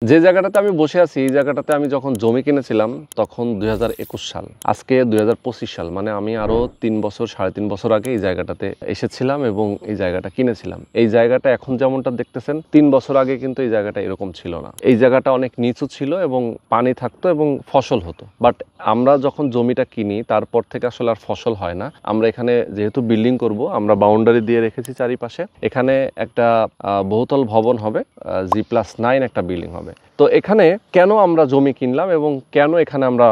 যে জায়গাটাতে আমি বসে আছি এই জায়গাটাতে আমি যখন জমি কিনেছিলাম তখন 2021 সাল, আজকে 2025 সাল, মানে আমি আরও 3 বছর 3.5 বছর আগে এই জায়গাটাতে এসেছিলাম এবং এই জায়গাটা কিনেছিলাম। এই জায়গাটা এখন যেমনটা দেখতেছেন 3 বছর আগে কিন্তু এই জায়গাটা এরকম ছিল না। এই জায়গাটা অনেক নিচু ছিল এবং পানি থাকতো এবং ফসল হতো। বাট আমরা যখন জমিটা কিনি তারপর থেকে আসলে আর ফসল হয় না। আমরা এখানে যেহেতু বিল্ডিং করব, আমরা বাউন্ডারি দিয়ে রেখেছি চারিপাশে। এখানে একটা বহুতল ভবন হবে, G+9 একটা বিল্ডিং হবে। তো এখানে কেন আমরা জমি কিনলাম এবং কেন এখানে আমরা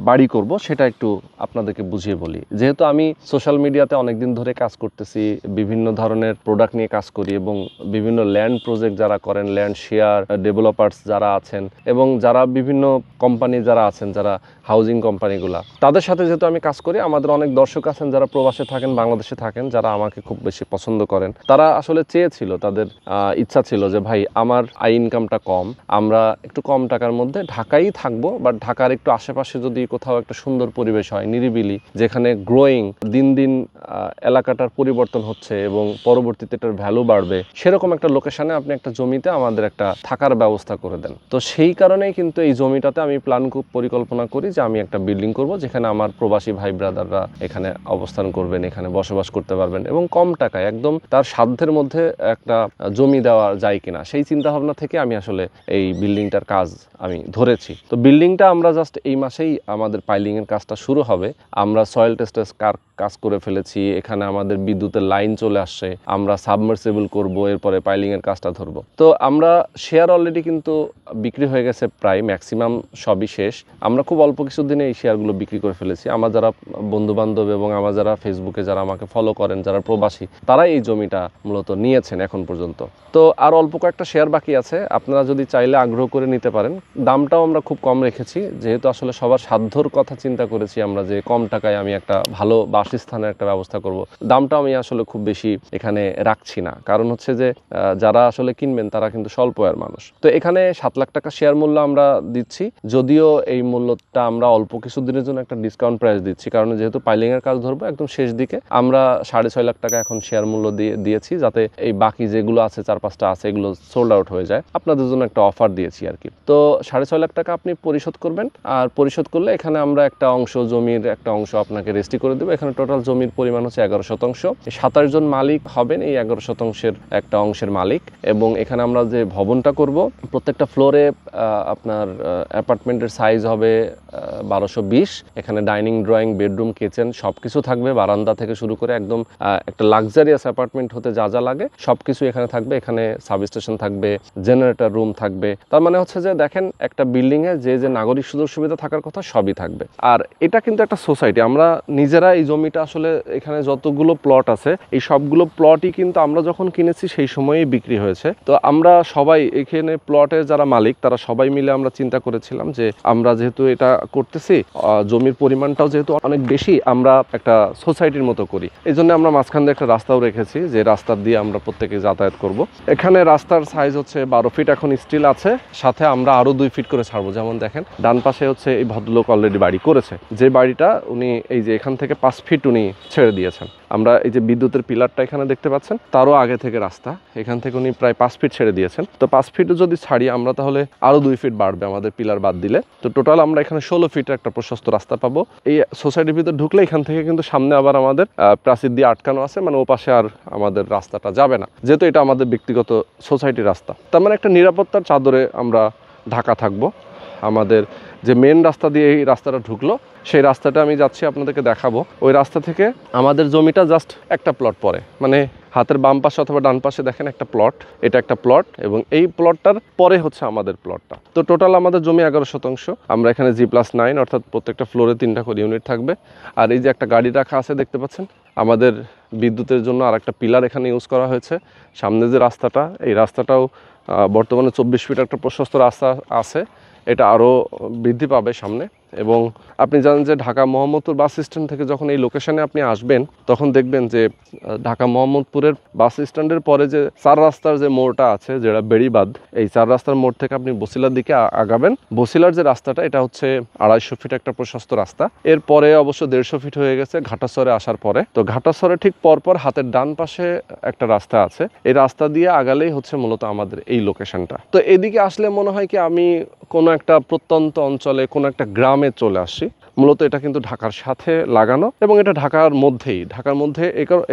বাড়ি করব সেটা একটু আপনাদেরকে বুঝিয়ে বলি। যেহেতু আমি সোশ্যাল মিডিয়াতে অনেক দিন ধরে কাজ করতেছি, বিভিন্ন ধরনের প্রোডাক্ট নিয়ে কাজ করি এবং বিভিন্ন ল্যান্ড প্রজেক্ট যারা করেন, ল্যান্ড শেয়ার ডেভেলপার্স যারা আছেন এবং যারা বিভিন্ন কোম্পানি যারা আছেন, যারা হাউজিং কোম্পানিগুলা, তাদের সাথে যেহেতু আমি কাজ করি, আমাদের অনেক দর্শক আছেন যারা প্রবাসে থাকেন, বাংলাদেশে থাকেন, যারা আমাকে খুব বেশি পছন্দ করেন। তারা আসলে চেয়েছিল, তাদের ইচ্ছা ছিল যে ভাই আমার আয় ইনকামটা কম, আমরা একটু কম টাকার মধ্যে ঢাকাই থাকবো, বাট ঢাকার একটু আশেপাশে যদি কোথাও একটা সুন্দর পরিবেশ হয়, নিরিবিলি, যেখানে গ্রোয়িং, দিন দিন এলাকাটার পরিবর্তন হচ্ছে এবং পরবর্তীতে এটার ভ্যালু বাড়বে, সেরকম একটা লোকেশনে আপনি একটা জমিতে আমাদের একটা থাকার ব্যবস্থা করে দেন। তো সেই কারণেই কিন্তু এই জমিটাতে আমি পরিকল্পনা করি যে আমি একটা বিল্ডিং করব, যেখানে আমার প্রবাসী ভাই ব্রাদাররা এখানে অবস্থান করবেন, এখানে বসবাস করতে পারবেন এবং কম টাকায় একদম তার সাধ্যের মধ্যে একটা জমি দেওয়া যায় কিনা সেই চিন্তা ভাবনা থেকে আমি আসলে এই বিল্ডিংটার কাজ আমি ধরেছি। তো বিল্ডিংটা আমরা জাস্ট এই মাসেই আমাদের পাইলিংয়ের কাজটা শুরু হবে। আমরা সয়েল টেস্টের কাজ করে ফেলেছি, এখানে আমাদের বিদ্যুতের লাইন চলে আসছে, আমরা সাবমার্সিবল করব, এরপরে পাইলিংয়ের কাজটা ধরবো। তো আমরা শেয়ার অলরেডি কিন্তু বিক্রি হয়ে গেছে, প্রায় ম্যাক্সিমাম সবই শেষ। আমরা খুব অল্প কিছু দিনে এই শেয়ারগুলো বিক্রি করে ফেলেছি। আমার যারা বন্ধুবান্ধব এবং আমার যারা ফেসবুকে যারা আমাকে ফলো করেন, যারা প্রবাসী, তারাই এই জমিটা মূলত নিয়েছেন এখন পর্যন্ত। তো আর অল্প কয়েকটা শেয়ার বাকি আছে, আপনারা যদি চাইলে আগ্রহ করে নিতে পারেন। দামটাও আমরা খুব কম রেখেছি, যেহেতু আসলে সবার সাধ্যর কথা চিন্তা করেছি আমরা, যে কম টাকায় আমি একটা ভালো বাসস্থানের একটা ব্যবস্থা করব। দামটা আমি আসলে খুব বেশি এখানে রাখছি না, কারণ হচ্ছে যে যারা আসলে কিনবেন তারা কিন্তু স্বল্প আয়ের মানুষ। তো এখানে 7 লাখ টাকা শেয়ার মূল্য আমরা দিচ্ছি, যদিও এই মূল্যটা আমরা অল্প কিছু দিনের জন্য একটা ডিসকাউন্ট প্রাইস দিচ্ছি, কারণ যেহেতু পাইলিংয়ের কাজ ধরবো একদম শেষ দিকে, আমরা 6.5 লাখ টাকা এখন শেয়ার মূল্য দিয়েছি, যাতে এই বাকি যেগুলো আছে 4-5টা আছে এগুলো সোল্ড আউট হয়ে যায়। আপনাদের জন্য একটা অফার দিয়েছি আর কি। তো 6.5 লাখ টাকা আপনি পরিশোধ করবেন, আর পরিশোধ করলে এখানে আমরা একটা অংশ, জমির একটা অংশ আপনাকে রেজিস্ট্রি করে দেবো। এখানে টোটাল জমির পরিমাণ হচ্ছে 11%। 27 জন মালিক হবেন এই 11%-এর একটা অংশের মালিক। এবং এখানে আমরা যে ভবনটা করব, প্রত্যেকটা ফ্লোরে আপনার অ্যাপার্টমেন্টের সাইজ হবে 1220। এখানে ডাইনিং, ড্রয়িং, বেডরুম, কিচেন সব কিছু থাকবে, বারান্দা থেকে শুরু করে একদম একটা লাক্সারিয়াস অ্যাপার্টমেন্ট হতে যা যা লাগে সব কিছু এখানে থাকবে। এখানে সাবস্টেশন থাকবে, জেনারেটর রুম থাকবে। তার মানে হচ্ছে যে দেখেন, একটা বিল্ডিংয়ে যে যে নাগরিক সুযোগ সুবিধা থাকার কথা সবই থাকবে। আর এটা কিন্তু একটা সোসাইটি, আমরা নিজেরা এই জমিটা আসলে এখানে যতগুলো প্লট আছে এই সবগুলো প্লটই কিন্তু আমরা যখন কিনেছি সেই সময়েই বিক্রি হয়েছে। তো আমরা সবাই এখানে প্লটের যারা মালিক তারা সবাই মিলে আমরা চিন্তা করেছিলাম যে আমরা যেহেতু এটা করতেছি, জমির পরিমাণটাও যেহেতু অনেক বেশি, আমরা একটা সোসাইটির মতো করি। এই জন্য আমরা মাঝখান দিয়ে একটা রাস্তাও রেখেছি, যে রাস্তা দিয়ে আমরা প্রত্যেকে যাতায়াত করব। এখানে রাস্তার সাইজ হচ্ছে 12 ফিট এখন স্টিল আছে, সাথে আমরা আরো 2 ফিট করে ছাড়বো। যেমন দেখেন ডান পাশে হচ্ছে এই ভদ্রলোক অলরেডি বাড়ি করেছে, যে বাড়িটা উনি এই যে এখান থেকে 5 ফিট উনি ছেড়ে দিয়েছেন। আমরা এই যে বিদ্যুতের পিলারটা এখানে দেখতে পাচ্ছেন, তারও আগে থেকে রাস্তা, এখান থেকে উনি প্রায় 5 ফিট ছেড়ে দিয়েছেন। তো 5 ফিটও যদি ছাড়ি আমরা, তাহলে আরো 2 ফিট বাড়বে আমাদের পিলার বাদ দিলে। তো টোটাল আমরা এখানে 16 ফিটের একটা প্রশস্ত রাস্তা পাবো। এই সোসাইটির ভিতর ঢুকলে এখান থেকে কিন্তু সামনে আবার আমাদের প্রাচীর দিয়ে আটকানো আছে, মানে ও পাশে আর আমাদের রাস্তাটা যাবে না, যেহেতু এটা আমাদের ব্যক্তিগত সোসাইটির রাস্তা। তার মানে একটা নিরাপত্তার চাদরে আমরা ঢাকা থাকবো। আমাদের যে মেন রাস্তা দিয়ে এই রাস্তাটা ঢুকলো, সেই রাস্তাটা আমি যাচ্ছি আপনাদেরকে দেখাবো। ওই রাস্তা থেকে আমাদের জমিটা জাস্ট একটা প্লট পরে, মানে হাতের বাম পাশে অথবা ডান পাশে দেখেন একটা প্লট, এটা একটা প্লট, এবং এই প্লটটার পরে হচ্ছে আমাদের প্লটটা। তো টোটাল আমাদের জমি 11%। আমরা এখানে G+9, অর্থাৎ প্রত্যেকটা ফ্লোরে 3টা করে ইউনিট থাকবে। আর এই যে একটা গাড়ি রাখা আছে দেখতে পাচ্ছেন, আমাদের বিদ্যুতের জন্য আর একটা পিলার এখানে ইউজ করা হয়েছে। সামনে যে রাস্তাটা, এই রাস্তাটাও বর্তমানে 24 ফিট একটা প্রশস্ত রাস্তা আছে, এটা আরও বৃদ্ধি পাবে সামনে। এবং আপনি জানেন যে ঢাকা মোহাম্মদপুর বাস স্ট্যান্ড থেকে যখন এই লোকেশনে আপনি আসবেন তখন দেখবেন যে ঢাকা মোহাম্মদপুরের বাস স্ট্যান্ডের পরে যে 4 রাস্তার যে মোড়টা আছে যেটা বেড়িবাঁধ, এই 4 রাস্তার মোড় থেকে আপনি বসিলার দিকে আগাবেন। বসিলার যে রাস্তাটা এটা হচ্ছে 250 ফিট একটা প্রশস্ত রাস্তা। এরপরে অবশ্য 150 ফিট হয়ে গেছে ঘাটাসরে আসার পরে। তো ঘাটাসরে ঠিক পরপর হাতের ডান পাশে একটা রাস্তা আছে, এই রাস্তা দিয়ে আগালেই হচ্ছে মূলত আমাদের এই লোকেশনটা। তো এদিকে আসলে মনে হয় কি আমি কোনো একটা প্রত্যন্ত অঞ্চলে কোনো একটা গ্রামে চলে আসছি। মূলত এটা কিন্তু ঢাকার সাথে লাগানো এবং এটা ঢাকার মধ্যেই। ঢাকার মধ্যে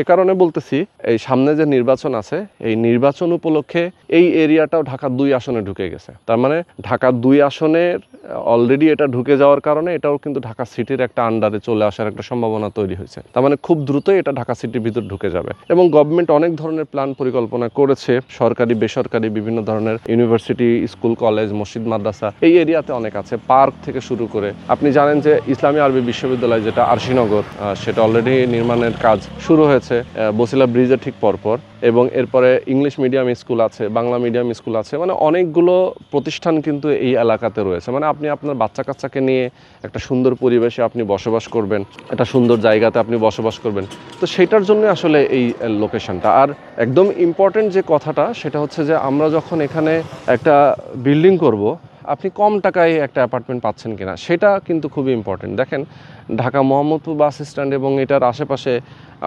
এ কারণে বলতেছি, এই সামনে যে নির্বাচন আছে এই নির্বাচন উপলক্ষে এই এরিয়াটাও ঢাকা 2 আসনে ঢুকে গেছে। তার মানে ঢাকা 2 আসনের অলরেডি এটা ঢুকে যাওয়ার কারণে এটাও কিন্তু ঢাকা সিটির একটা আন্ডারে চলে আসার একটা সম্ভাবনা তৈরি হয়েছে। তার মানে খুব দ্রুতই এটা ঢাকা সিটির ভিতর ঢুকে যাবে এবং গভর্নমেন্ট অনেক ধরনের প্ল্যান পরিকল্পনা করেছে, সরকারি বেসরকারি বিভিন্ন ধরনের ইউনিভার্সিটি, স্কুল, কলেজ, মসজিদ, মাদ্রাসা এই এরিয়াতে অনেক আছে, পার্ক থেকে শুরু করে। আপনি জানেন যে ইসলামী আরবি বিশ্ববিদ্যালয় যেটা আরশিনগর, সেটা অলরেডি নির্মাণের কাজ শুরু হয়েছে বসিলা ব্রিজের ঠিক পরপর, এবং এরপরে ইংলিশ মিডিয়াম স্কুল আছে, বাংলা মিডিয়াম স্কুল আছে, মানে অনেকগুলো প্রতিষ্ঠান কিন্তু এই এলাকাতে রয়েছে। মানে আপনি আপনার বাচ্চা কাচ্চাকে নিয়ে একটা সুন্দর পরিবেশে আপনি বসবাস করবেন, একটা সুন্দর জায়গাতে আপনি বসবাস করবেন। তো সেটার জন্য আসলে এই লোকেশনটা। আর একদম ইম্পর্টেন্ট যে কথাটা সেটা হচ্ছে যে আমরা যখন এখানে একটা বিল্ডিং করব, আপনি কম টাকায় একটা অ্যাপার্টমেন্ট পাচ্ছেন কিনা সেটা কিন্তু খুবই ইম্পর্টেন্ট। দেখেন ঢাকা মোহাম্মদপুর বাস স্ট্যান্ড এবং এটার আশেপাশে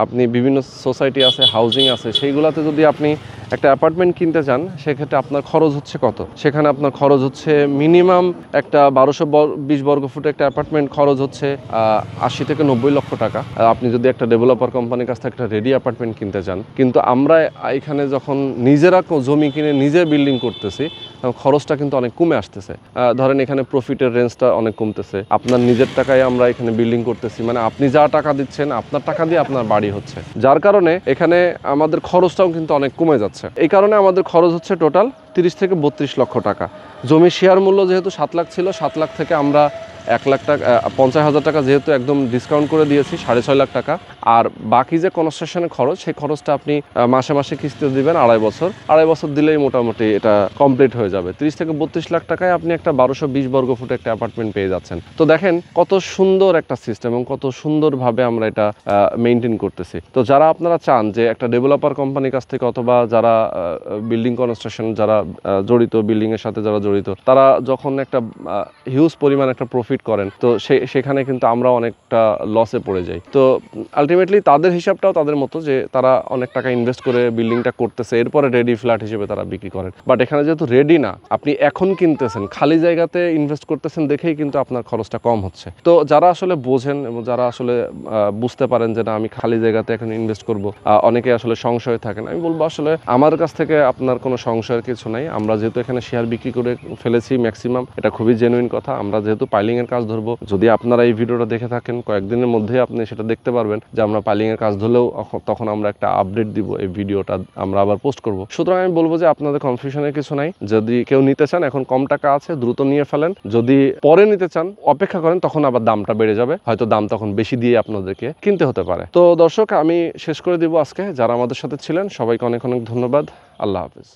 আপনি বিভিন্ন সোসাইটি আছে, হাউজিং আছে, সেইগুলোতে যদি আপনি একটা অ্যাপার্টমেন্ট কিনতে চান সেক্ষেত্রে আপনার খরচ হচ্ছে কত? সেখানে আপনার খরচ হচ্ছে মিনিমাম একটা 1220 বর্গফুট একটা অ্যাপার্টমেন্ট খরচ হচ্ছে 80 থেকে 90 লক্ষ টাকা। আপনি যদি একটা ডেভেলপার কোম্পানির কাছ থেকে একটা রেডি অ্যাপার্টমেন্ট কিনতে চান, কিন্তু আমরা এখানে যখন নিজেরা জমি কিনে নিজে বিল্ডিং করতেছি খরচটা কিন্তু অনেক কমে আসতেছে। ধরেন এখানে প্রফিটের রেঞ্জটা অনেক কমতেছে, আপনার নিজের টাকায় আমরা এখানে বিল্ডিং করতেছি, মানে আপনি যা টাকা দিচ্ছেন আপনার টাকা দিয়ে আপনার বাড়ি হচ্ছে, যার কারণে এখানে আমাদের খরচটাও কিন্তু অনেক কমে যাচ্ছে। এই কারণে আমাদের খরচ হচ্ছে টোটাল 30 থেকে 32 লক্ষ টাকা। জমির শেয়ার মূল্য যেহেতু 7 লাখ ছিল, 7 লাখ থেকে আমরা 1 লাখ টাকা 50,000 টাকা যেহেতু একদম ডিসকাউন্ট করে দিয়েছি 6.5 লাখ টাকা। আর বাকি যে কনস্ট্রাকশনের খরচ সেই খরচটা আপনি মাসে মাসে কিস্তি দিবেন 2.5 বছর দিলেই মোটামুটি এটা কমপ্লিট হয়ে যাবে। 30 থেকে 32 লাখ টাকায় আপনি একটা 1220 বর্গফুট একটা অ্যাপার্টমেন্ট পেয়ে যাচ্ছেন। তো দেখেন কত সুন্দর একটা সিস্টেম এবং কত সুন্দরভাবে আমরা এটা মেনটেন করতেছি। তো যারা আপনারা চান যে একটা ডেভেলপার কোম্পানির কাছ থেকে অথবা যারা বিল্ডিং কনস্ট্রাকশন যারা জড়িত, বিল্ডিংয়ের সাথে যারা জড়িত, তারা যখন একটা হিউজ পরিমাণ একটা প্রফিট করেন তো সেখানে কিন্তু আমরা অনেকটা লসে পড়ে যাই। তো আলটিমেটলি তাদের হিসাবটাও তাদের মতো যে তারা অনেক টাকা ইনভেস্ট করে বিল্ডিংটা করতেছে, এরপরে রেডি ফ্ল্যাট হিসেবে তারা বিক্রি করেন। বাট এখানে যেহেতু রেডি না, আপনি এখন কিনতেছেন, খালি জায়গাতে ইনভেস্ট করতেছেন দেখেই কিন্তু আপনার খরচটা কম হচ্ছে। তো যারা আসলে বোঝেন এবং যারা আসলে বুঝতে পারেন যে না আমি খালি জায়গাতে এখন ইনভেস্ট করব, অনেকে আসলে সংশয় থাকেন, আমি বলবো আসলে আমার কাছ থেকে আপনার কোনো সংশয়ের কিছু নাই। আমরা যেহেতু এখানে শেয়ার বিক্রি করে ফেলেছি ম্যাক্সিমাম, এটা খুবই জেনুইন কথা। আমরা যেহেতু পাইলিং এর কাজ ধরবো, যদি আপনারা এই ভিডিওটা দেখে থাকেন কয়েকদিনের মধ্যেই আপনি সেটা দেখতে পারবেন যে আমরা পাইলিং এর কাজ ধরলেও তখন আমরা একটা আপডেট দিব, এই ভিডিওটা আমরা আবার পোস্ট করব। সুতরাং আমি বলবো যে আপনাদের কনফিউশনের কিছু নাই। যদি কেউ নিতে চান এখন কম টাকা আছে, দ্রুত নিয়ে ফেলেন। যদি পরে নিতে চান অপেক্ষা করেন, তখন আবার দামটা বেড়ে যাবে, হয়তো দাম তখন বেশি দিয়ে আপনাদেরকে কিনতে হতে পারে। তো দর্শক আমি শেষ করে দিব আজকে। যারা আমাদের সাথে ছিলেন সবাইকে অনেক অনেক ধন্যবাদ। আল্লাহ হাফেজ।